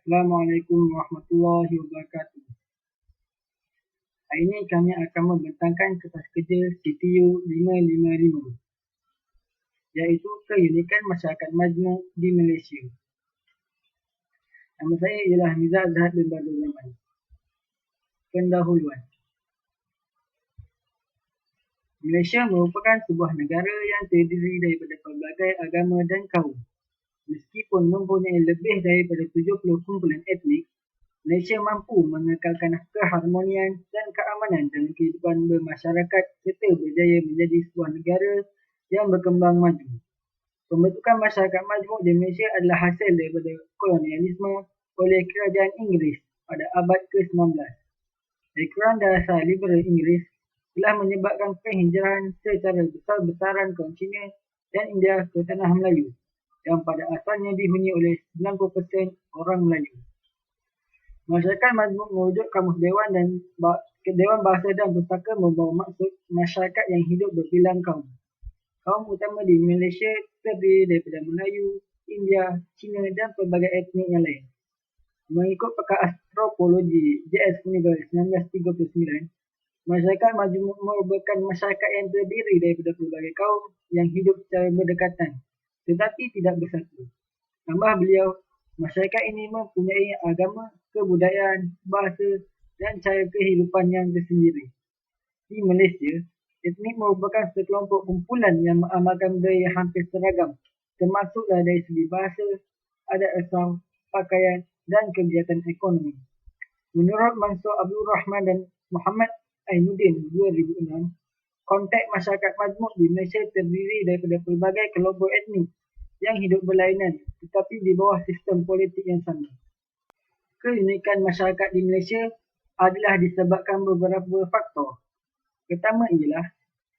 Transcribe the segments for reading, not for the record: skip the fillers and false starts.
Assalamualaikum warahmatullahi wabarakatuh. Hari ini kami akan membentangkan kertas kerja CTU 555, iaitu keunikan masyarakat majmuk di Malaysia. Nama saya ialah Nizar Zahid bin Badrul Zaman. Pendahuluan. Malaysia merupakan sebuah negara yang terdiri daripada pelbagai agama dan kaum. Meskipun mempunyai lebih daripada 70 kumpulan etnik, Malaysia mampu mengekalkan keharmonian dan keamanan dalam kehidupan bermasyarakat serta berjaya menjadi sebuah negara yang berkembang maju. Pembentukan masyarakat majmuk di Malaysia adalah hasil daripada kolonialisme oleh kerajaan Inggeris pada abad ke-19. Ekoran dasar liberal Inggeris telah menyebabkan penghijrahan secara besar-besaran kaum Cina dan India ke tanah Melayu yang pada asalnya dihuni oleh 90% orang Melayu. Masyarakat majmuk mewujud kamus dewan dan Dewan Bahasa dan Pustaka membawa maksud masyarakat yang hidup berbilang kaum. Kaum utama di Malaysia terdiri daripada Melayu, India, Cina dan pelbagai etnik yang lain. Mengikut pakar antropologi J.S. Funival 1939, masyarakat majmuk merupakan masyarakat yang terdiri daripada pelbagai kaum yang hidup secara berdekatan tetapi tidak bersatu. Tambah beliau, masyarakat ini mempunyai agama, kebudayaan, bahasa dan cara kehidupan yang tersendiri. Di Malaysia, etnik merupakan sekelompok kumpulan yang mengamalkan budaya hampir seragam, termasuklah dari segi bahasa, adat asal, pakaian dan kegiatan ekonomi. Menurut Mansur Abdul Rahman dan Muhammad Ainuddin 2006, konteks masyarakat majmuk di Malaysia terdiri daripada pelbagai kelompok etnik yang hidup berlainan tetapi di bawah sistem politik yang sama. Keunikan masyarakat di Malaysia adalah disebabkan beberapa faktor. Pertama ialah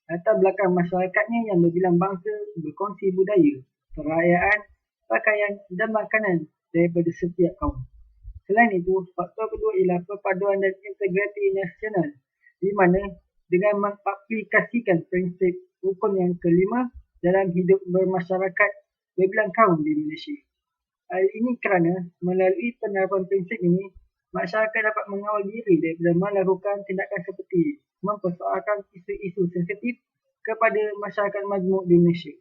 latar belakang masyarakatnya yang berbilang bangsa berkongsi budaya, perayaan, pakaian dan makanan daripada setiap kaum. Selain itu, faktor kedua ialah perpaduan dan integriti nasional di mana dengan mengaplikasikan prinsip rukun yang kelima dalam hidup bermasyarakat berbilang kaum di Malaysia. Hal ini kerana melalui penerapan prinsip ini, masyarakat dapat mengawal diri daripada melakukan tindakan seperti mempersoalkan isu-isu sensitif kepada masyarakat majmuk di Malaysia.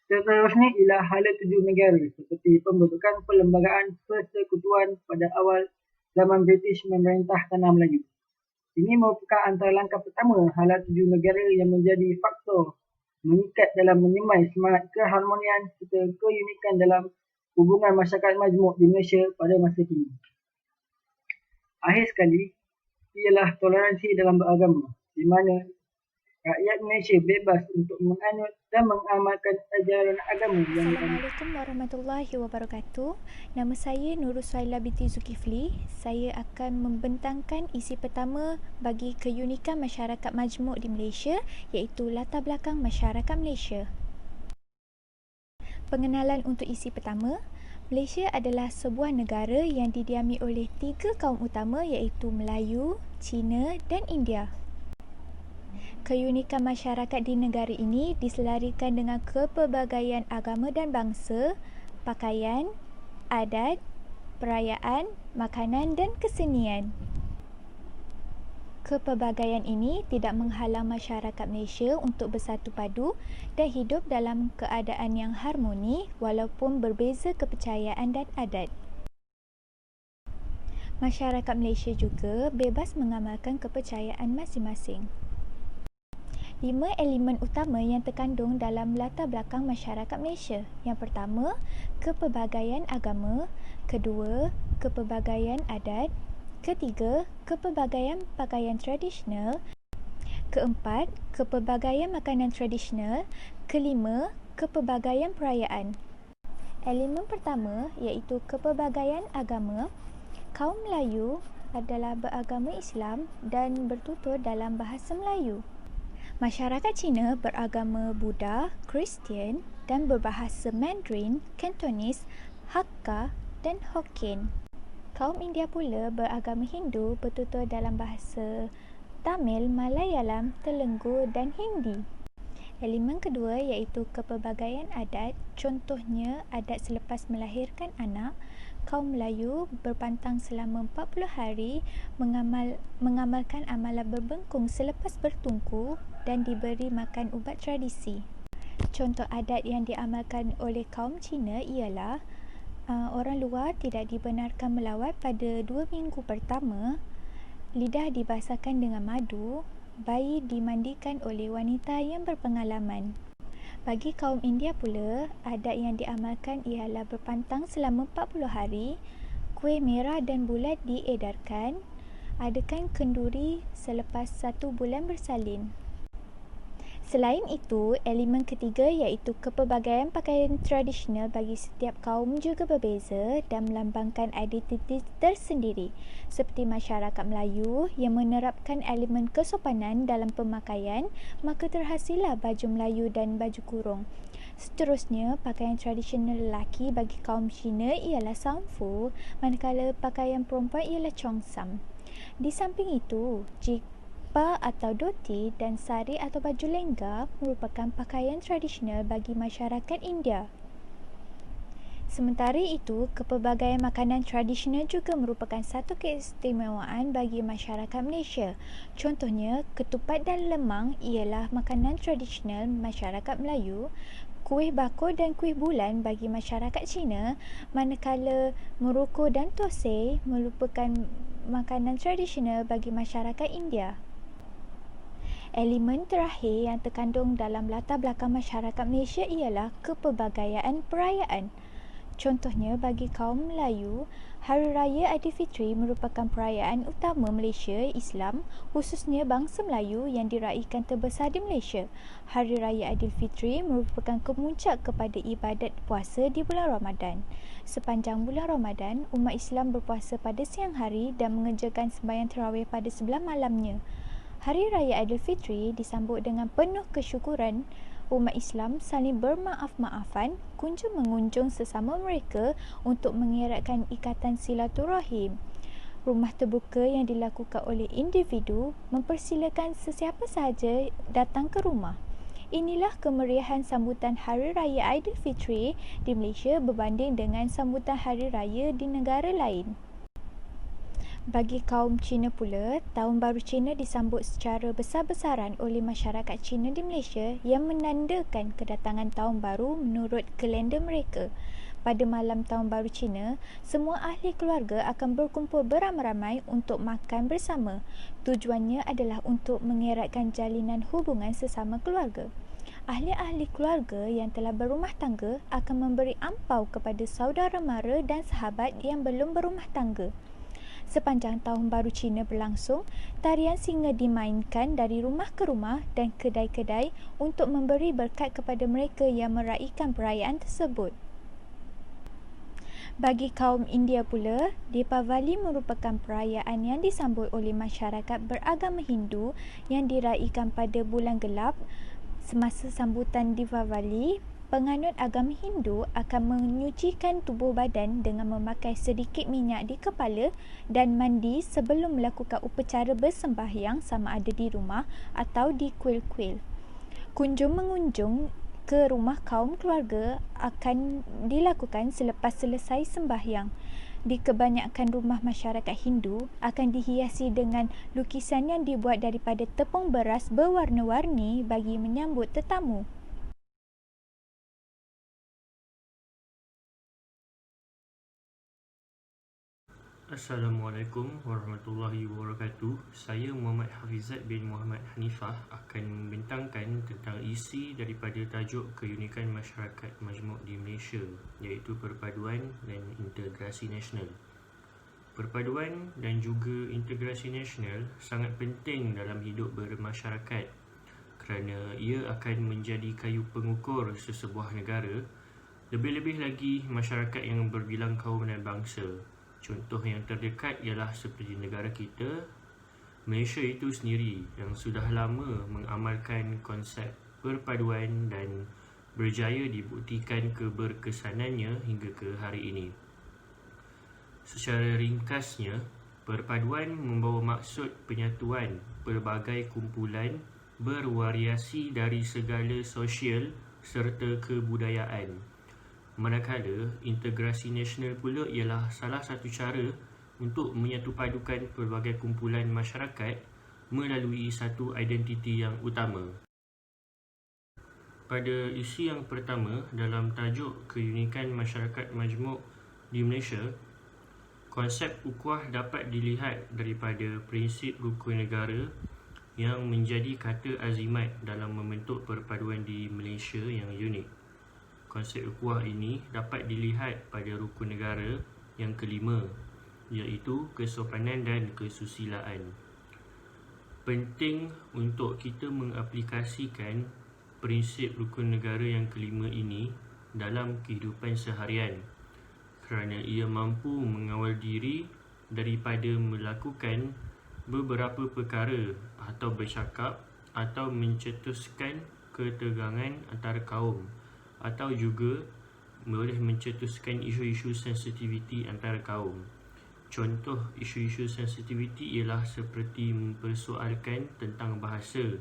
Seterusnya ialah hala tuju negara seperti pembentukan perlembagaan persekutuan pada awal zaman British memerintah tanah Melayu. Ini merupakan antara langkah pertama hala tuju negara yang menjadi faktor mengikat dalam menyemai semangat keharmonian serta keunikan dalam hubungan masyarakat majmuk di Malaysia pada masa kini. Akhir sekali, ialah toleransi dalam beragama, di mana rakyat Malaysia bebas untuk menganut dan mengamalkan ajaran agama yang Assalamualaikum warahmatullahi wabarakatuh. Nama saya Nurul Suhaila binti Zulkifli. Saya akan membentangkan isi pertama bagi keunikan masyarakat majmuk di Malaysia, iaitu latar belakang masyarakat Malaysia. Pengenalan untuk isi pertama. Malaysia adalah sebuah negara yang didiami oleh 3 kaum utama iaitu Melayu, Cina dan India. Keunikan masyarakat di negara ini diselarikan dengan kepelbagaian agama dan bangsa, pakaian, adat, perayaan, makanan dan kesenian. Kepelbagaian ini tidak menghalang masyarakat Malaysia untuk bersatu padu dan hidup dalam keadaan yang harmoni walaupun berbeza kepercayaan dan adat. Masyarakat Malaysia juga bebas mengamalkan kepercayaan masing-masing. 5 elemen utama yang terkandung dalam latar belakang masyarakat Malaysia. Yang pertama, kepelbagaian agama. Kedua, kepelbagaian adat. Ketiga, kepelbagaian pakaian tradisional. Keempat, kepelbagaian makanan tradisional. Kelima, kepelbagaian perayaan. Elemen pertama iaitu kepelbagaian agama. Kaum Melayu adalah beragama Islam dan bertutur dalam bahasa Melayu. Masyarakat Cina beragama Buddha, Kristian dan berbahasa Mandarin, Cantonese, Hakka dan Hokkien. Kaum India pula beragama Hindu bertutur dalam bahasa Tamil, Malayalam, Telugu dan Hindi. Elemen kedua iaitu kepelbagaian adat, contohnya adat selepas melahirkan anak, kaum Melayu berpantang selama 40 hari mengamalkan amalan berbengkung selepas bertungku dan diberi makan ubat tradisi. Contoh adat yang diamalkan oleh kaum Cina ialah orang luar tidak dibenarkan melawat pada 2 minggu pertama, lidah dibasahkan dengan madu, bayi dimandikan oleh wanita yang berpengalaman. Bagi kaum India pula, adat yang diamalkan ialah berpantang selama 40 hari, kuih merah dan bulat diedarkan, adakan kenduri selepas 1 bulan bersalin. Selain itu, elemen ketiga iaitu kepelbagaian pakaian tradisional bagi setiap kaum juga berbeza dan melambangkan identiti tersendiri. Seperti masyarakat Melayu yang menerapkan elemen kesopanan dalam pemakaian, maka terhasillah baju Melayu dan baju kurung. Seterusnya, pakaian tradisional lelaki bagi kaum Cina ialah samfu, manakala pakaian perempuan ialah chongsam. Di samping itu, jubah atau dhoti dan sari atau baju lengga merupakan pakaian tradisional bagi masyarakat India. Sementara itu, kepelbagaian makanan tradisional juga merupakan satu keistimewaan bagi masyarakat Malaysia. Contohnya, ketupat dan lemang ialah makanan tradisional masyarakat Melayu, kuih bakul dan kuih bulan bagi masyarakat Cina, manakala meroko dan thosai merupakan makanan tradisional bagi masyarakat India. Elemen terakhir yang terkandung dalam latar belakang masyarakat Malaysia ialah kepelbagaian perayaan. Contohnya, bagi kaum Melayu, Hari Raya Aidilfitri merupakan perayaan utama Malaysia Islam, khususnya bangsa Melayu yang diraikan terbesar di Malaysia. Hari Raya Aidilfitri merupakan kemuncak kepada ibadat puasa di bulan Ramadan. Sepanjang bulan Ramadan, umat Islam berpuasa pada siang hari dan mengerjakan sembahyang tarawih pada sebelah malamnya. Hari Raya Aidilfitri disambut dengan penuh kesyukuran. Umat Islam saling bermaaf-maafan, kunjung-mengunjung sesama mereka untuk mengeratkan ikatan silaturahim. Rumah terbuka yang dilakukan oleh individu mempersilakan sesiapa sahaja datang ke rumah. Inilah kemeriahan sambutan Hari Raya Aidilfitri di Malaysia berbanding dengan sambutan Hari Raya di negara lain. Bagi kaum Cina pula, Tahun Baru Cina disambut secara besar-besaran oleh masyarakat Cina di Malaysia yang menandakan kedatangan Tahun Baru menurut kalender mereka. Pada malam Tahun Baru Cina, semua ahli keluarga akan berkumpul beramai-ramai untuk makan bersama. Tujuannya adalah untuk mengeratkan jalinan hubungan sesama keluarga. Ahli-ahli keluarga yang telah berumah tangga akan memberi ampau kepada saudara mara dan sahabat yang belum berumah tangga. Sepanjang Tahun Baru Cina berlangsung, tarian singa dimainkan dari rumah ke rumah dan kedai-kedai untuk memberi berkat kepada mereka yang meraikan perayaan tersebut. Bagi kaum India pula, Deepavali merupakan perayaan yang disambut oleh masyarakat beragama Hindu yang diraikan pada bulan gelap. Semasa sambutan Deepavali, penganut agama Hindu akan menyucikan tubuh badan dengan memakai sedikit minyak di kepala dan mandi sebelum melakukan upacara bersembahyang sama ada di rumah atau di kuil-kuil. Kunjung-mengunjung ke rumah kaum keluarga akan dilakukan selepas selesai sembahyang. Di kebanyakan rumah masyarakat Hindu akan dihiasi dengan lukisan yang dibuat daripada tepung beras berwarna-warni bagi menyambut tetamu. Assalamualaikum warahmatullahi wabarakatuh. Saya Muhammad Hafizat bin Muhammad Hanifah akan membentangkan tentang isi daripada tajuk keunikan masyarakat majmuk di Malaysia, iaitu perpaduan dan integrasi nasional. Perpaduan dan juga integrasi nasional sangat penting dalam hidup bermasyarakat kerana ia akan menjadi kayu pengukur sesebuah negara, lebih-lebih lagi masyarakat yang berbilang kaum dan bangsa. Contoh yang terdekat ialah seperti negara kita, Malaysia itu sendiri yang sudah lama mengamalkan konsep perpaduan dan berjaya dibuktikan keberkesanannya hingga ke hari ini. Secara ringkasnya, perpaduan membawa maksud penyatuan pelbagai kumpulan bervariasi dari segala sosial serta kebudayaan Manakala integrasi nasional pula ialah salah satu cara untuk menyatupadukan pelbagai kumpulan masyarakat melalui satu identiti yang utama. Pada isi yang pertama dalam tajuk keunikan masyarakat majmuk di Malaysia, konsep ukhuwah dapat dilihat daripada prinsip rukun negara yang menjadi kata azimat dalam membentuk perpaduan di Malaysia yang unik. Konsep ukhuwah ini dapat dilihat pada rukun negara yang kelima, iaitu kesopanan dan kesusilaan. Penting untuk kita mengaplikasikan prinsip rukun negara yang kelima ini dalam kehidupan seharian kerana ia mampu mengawal diri daripada melakukan beberapa perkara atau bercakap atau mencetuskan ketegangan antara kaum atau juga boleh mencetuskan isu-isu sensitiviti antara kaum. Contoh isu-isu sensitiviti ialah seperti mempersoalkan tentang bahasa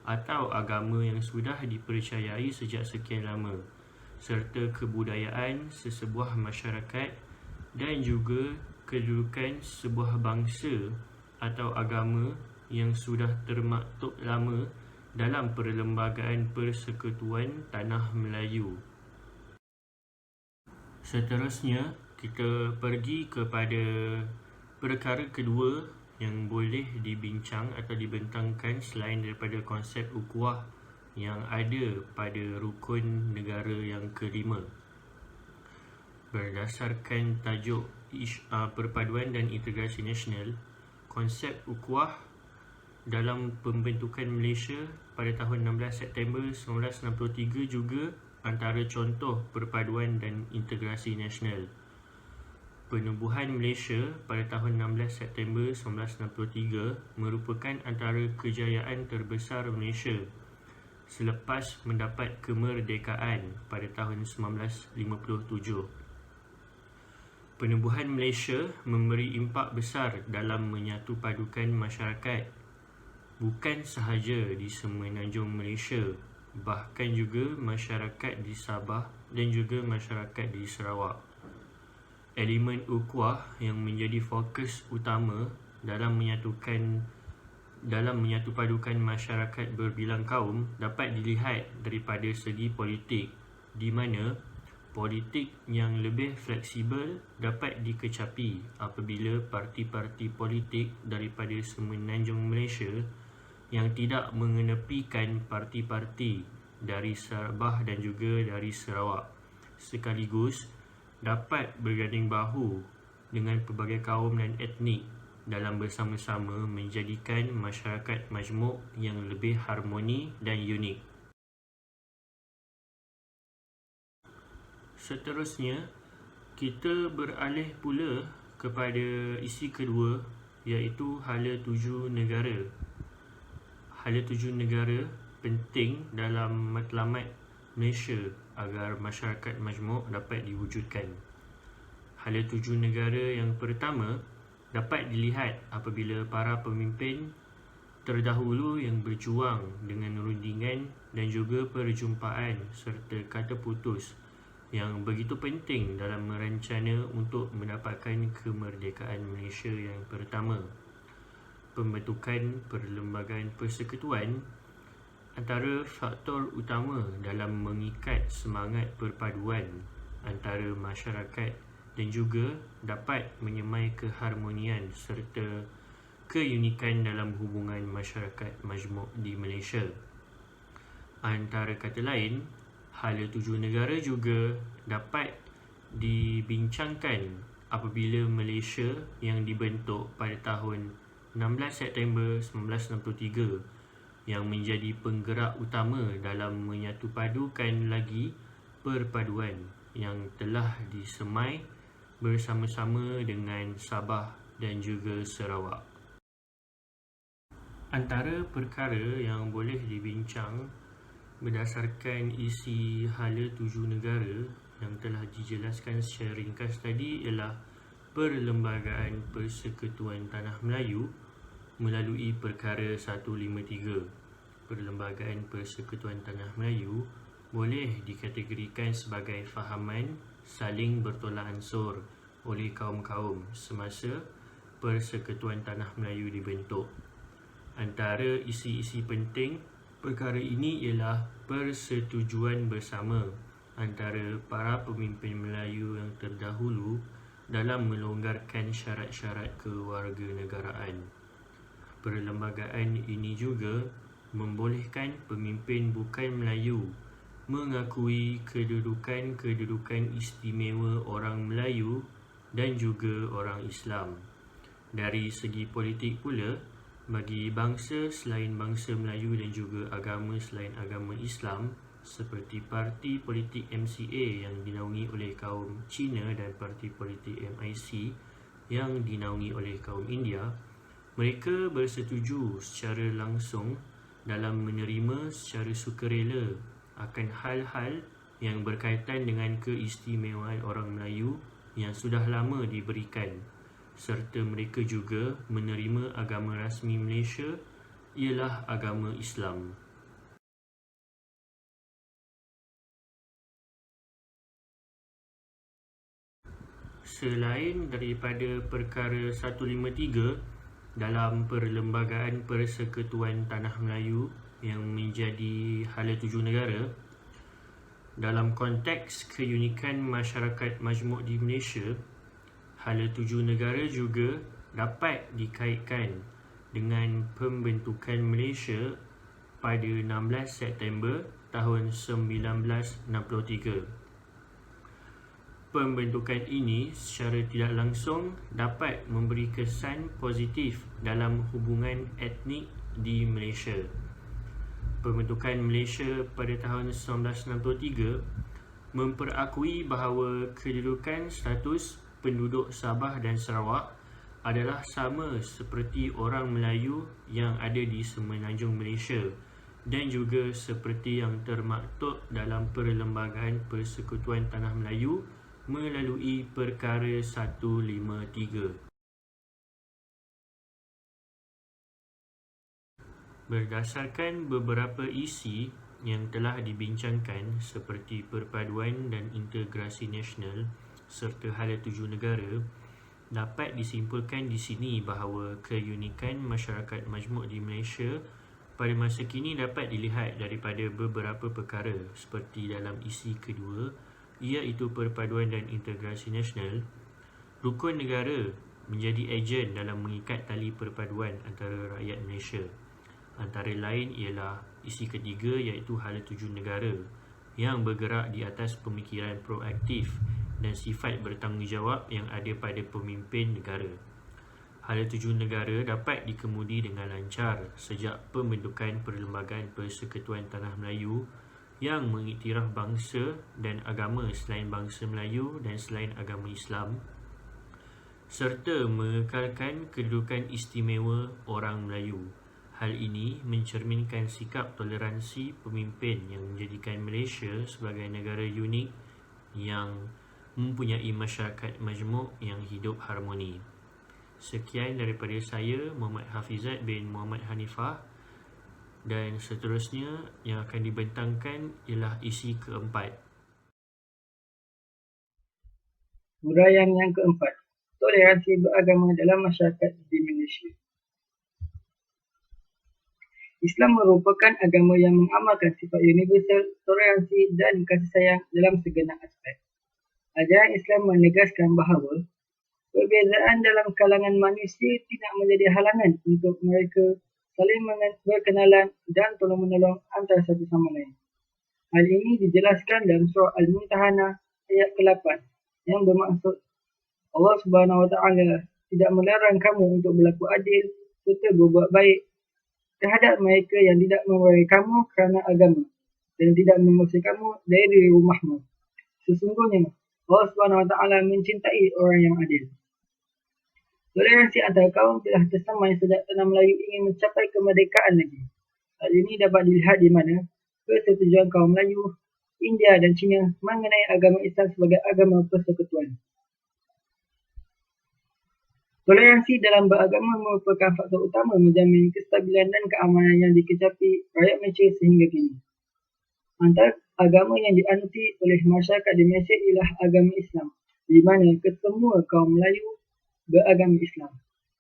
atau agama yang sudah dipercayai sejak sekian lama, serta kebudayaan sesebuah masyarakat dan juga kedudukan sebuah bangsa atau agama yang sudah termaktub lama dalam Perlembagaan Persekutuan Tanah Melayu. Seterusnya, kita pergi kepada perkara kedua yang boleh dibincang atau dibentangkan selain daripada konsep ukhuwah yang ada pada rukun negara yang kelima. Berdasarkan tajuk perpaduan dan integrasi nasional, konsep ukhuwah dalam pembentukan Malaysia pada tahun 16 September 1963 juga antara contoh perpaduan dan integrasi nasional. Penubuhan Malaysia pada tahun 16 September 1963 merupakan antara kejayaan terbesar Malaysia selepas mendapat kemerdekaan pada tahun 1957. Penubuhan Malaysia memberi impak besar dalam menyatupadukan masyarakat, bukan sahaja di semenanjung Malaysia, bahkan juga masyarakat di Sabah dan juga masyarakat di Sarawak. Elemen ukhuwah yang menjadi fokus utama dalam menyatupadukan masyarakat berbilang kaum dapat dilihat daripada segi politik, di mana politik yang lebih fleksibel dapat dikecapi apabila parti-parti politik daripada semenanjung Malaysia yang tidak mengenepikan parti-parti dari Sabah dan juga dari Sarawak sekaligus dapat berganding bahu dengan pelbagai kaum dan etnik dalam bersama-sama menjadikan masyarakat majmuk yang lebih harmoni dan unik. Seterusnya, kita beralih pula kepada isi kedua, iaitu hala tuju negara. Hala tuju negara penting dalam matlamat Malaysia agar masyarakat majmuk dapat diwujudkan. Hala tuju negara yang pertama dapat dilihat apabila para pemimpin terdahulu yang berjuang dengan rundingan dan juga perjumpaan serta kata putus yang begitu penting dalam merancana untuk mendapatkan kemerdekaan Malaysia yang pertama. Pembentukan Perlembagaan Persekutuan antara faktor utama dalam mengikat semangat perpaduan antara masyarakat dan juga dapat menyemai keharmonian serta keunikan dalam hubungan masyarakat majmuk di Malaysia. Antara kata lain, hala tuju negara juga dapat dibincangkan apabila Malaysia yang dibentuk pada tahun 16 September 1963 yang menjadi penggerak utama dalam menyatupadukan lagi perpaduan yang telah disemai bersama-sama dengan Sabah dan juga Sarawak. Antara perkara yang boleh dibincang berdasarkan isi hala tuju negara yang telah dijelaskan secara ringkas tadi ialah Perlembagaan Persekutuan Tanah Melayu melalui Perkara 153. Perlembagaan Persekutuan Tanah Melayu boleh dikategorikan sebagai fahaman saling bertolak ansur oleh kaum-kaum semasa Persekutuan Tanah Melayu dibentuk. Antara isi-isi penting perkara ini ialah persetujuan bersama antara para pemimpin Melayu yang terdahulu dalam melonggarkan syarat-syarat kewarganegaraan. Perlembagaan ini juga membolehkan pemimpin bukan Melayu mengakui kedudukan istimewa orang Melayu dan juga orang Islam. Dari segi politik pula, bagi bangsa selain bangsa Melayu dan juga agama selain agama Islam seperti parti politik MCA yang dinaungi oleh kaum Cina dan parti politik MIC yang dinaungi oleh kaum India, mereka bersetuju secara langsung dalam menerima secara sukarela akan hal-hal yang berkaitan dengan keistimewaan orang Melayu yang sudah lama diberikan, serta mereka juga menerima agama rasmi Malaysia ialah agama Islam. Selain daripada perkara 153 dalam Perlembagaan Persekutuan Tanah Melayu yang menjadi hala tuju negara, dalam konteks keunikan masyarakat majmuk di Malaysia, hala tuju negara juga dapat dikaitkan dengan pembentukan Malaysia pada 16 September tahun 1963. Pembentukan ini secara tidak langsung dapat memberi kesan positif dalam hubungan etnik di Malaysia. Pembentukan Malaysia pada tahun 1963 memperakui bahawa kedudukan status penduduk Sabah dan Sarawak adalah sama seperti orang Melayu yang ada di semenanjung Malaysia dan juga seperti yang termaktub dalam Perlembagaan Persekutuan Tanah Melayu melalui perkara 153. Berdasarkan beberapa isi yang telah dibincangkan seperti perpaduan dan integrasi nasional serta hala tuju negara, dapat disimpulkan di sini bahawa keunikan masyarakat majmuk di Malaysia pada masa kini dapat dilihat daripada beberapa perkara seperti dalam isi kedua, iaitu perpaduan dan integrasi nasional. Rukun negara menjadi ejen dalam mengikat tali perpaduan antara rakyat Malaysia. Antara lain ialah isi ketiga, iaitu hala tuju negara yang bergerak di atas pemikiran proaktif dan sifat bertanggungjawab yang ada pada pemimpin negara. Hala tuju negara dapat dikemudi dengan lancar sejak pembentukan Perlembagaan Persekutuan Tanah Melayu yang mengiktiraf bangsa dan agama selain bangsa Melayu dan selain agama Islam, serta mengekalkan kedudukan istimewa orang Melayu. Hal ini mencerminkan sikap toleransi pemimpin yang menjadikan Malaysia sebagai negara unik yang mempunyai masyarakat majmuk yang hidup harmoni. Sekian daripada saya, Muhammad Hafizat bin Muhammad Hanifah, dan seterusnya yang akan dibentangkan ialah isi keempat. Huraian yang keempat, toleransi beragama dalam masyarakat di Malaysia. Islam merupakan agama yang mengamalkan sifat universal, toleransi dan kasih sayang dalam segenap aspek. Ajaran Islam menegaskan bahawa perbezaan dalam kalangan manusia tidak menjadi halangan untuk mereka saling berkenalan dan tolong-menolong antara satu sama lain. Hal ini dijelaskan dalam surah Al-Mumtahanah ayat ke-8 yang bermaksud Allah Subhanahu Wa Taala tidak melarang kamu untuk berlaku adil serta berbuat baik terhadap mereka yang tidak mewarai kamu kerana agama dan tidak mengusir kamu dari rumahmu. Sesungguhnya Allah Subhanahu Wa Taala mencintai orang yang adil. Toleransi antara kaum telah tersamai sejak tanah Melayu ingin mencapai kemerdekaan lagi. Hal ini dapat dilihat di mana persetujuan kaum Melayu, India dan Cina mengenai agama Islam sebagai agama persekutuan. Toleransi dalam beragama merupakan faktor utama menjamin kestabilan dan keamanan yang dikecapi rakyat Malaysia sehingga kini. Antara agama yang dianuti oleh masyarakat di Malaysia ialah agama Islam, di mana kesemua kaum Melayu beragama Islam.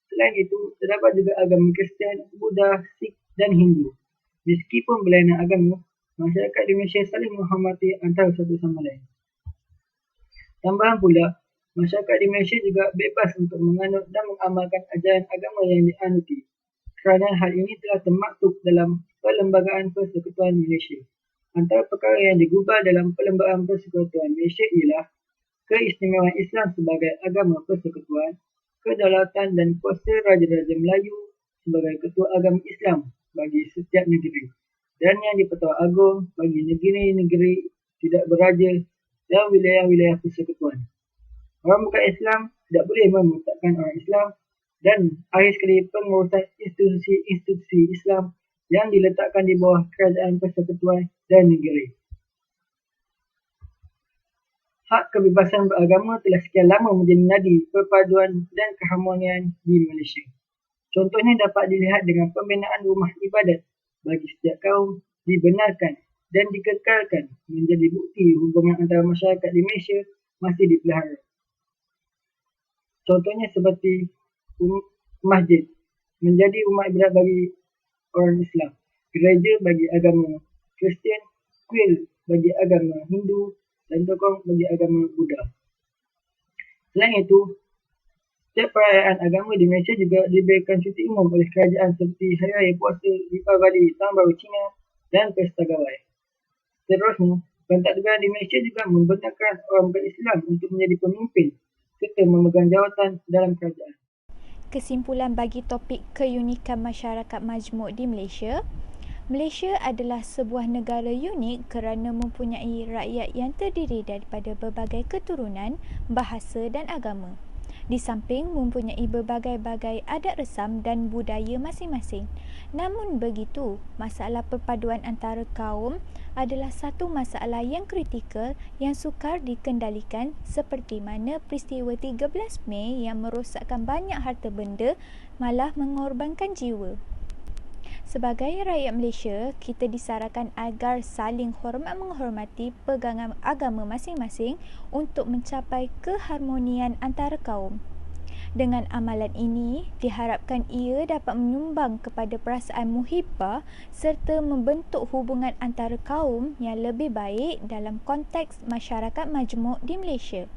Selain itu, terdapat juga agama Kristian, Buddha, Sikh dan Hindu. Meskipun berlainan agama, masyarakat di Malaysia saling menghormati antara satu sama lain. Tambahan pula, masyarakat di Malaysia juga bebas untuk menganut dan mengamalkan ajaran agama yang dianuti, kerana hal ini telah termaktub dalam Perlembagaan Persekutuan Malaysia. Antara perkara yang digubal dalam Perlembagaan Persekutuan Malaysia ialah keistimewaan Islam sebagai agama persekutuan, kedaulatan dan kuasa Raja-Raja Melayu sebagai ketua agama Islam bagi setiap negeri, dan yang di-Pertuan Agong bagi negeri-negeri tidak beraja dan wilayah-wilayah persekutuan. Orang bukan Islam tidak boleh memurtadkan orang Islam, dan akhir sekali pengurusan institusi-institusi Islam yang diletakkan di bawah kerajaan persekutuan dan negeri. Hak kebebasan beragama telah sekian lama menjadi nadi perpaduan dan keharmonian di Malaysia. Contohnya dapat dilihat dengan pembinaan rumah ibadat bagi setiap kaum dibenarkan dan dikekalkan menjadi bukti hubungan antara masyarakat di Malaysia masih dipelihara. Contohnya seperti masjid menjadi rumah ibadat bagi orang Islam, gereja bagi agama Kristian, kuil bagi agama Hindu, dan tokong bagi agama Buddha. Selain itu, setiap perayaan agama di Malaysia juga diberikan cuti umum oleh kerajaan seperti Hari Raya Puasa, Deepavali, Tahun Baru Cina dan Pesta Gawai. Seterusnya, pentadbiran di Malaysia juga membentangkan orang berislam untuk menjadi pemimpin serta memegang jawatan dalam kerajaan. Kesimpulan bagi topik keunikan masyarakat majmuk di Malaysia. Malaysia adalah sebuah negara unik kerana mempunyai rakyat yang terdiri daripada berbagai keturunan, bahasa dan agama. Di samping mempunyai berbagai-bagai adat resam dan budaya masing-masing. Namun begitu, masalah perpaduan antara kaum adalah satu masalah yang kritikal yang sukar dikendalikan, seperti mana peristiwa 13 Mei yang merosakkan banyak harta benda malah mengorbankan jiwa. Sebagai rakyat Malaysia, kita disarankan agar saling hormat menghormati pegangan agama masing-masing untuk mencapai keharmonian antara kaum. Dengan amalan ini, diharapkan ia dapat menyumbang kepada perasaan muhibbah serta membentuk hubungan antara kaum yang lebih baik dalam konteks masyarakat majmuk di Malaysia.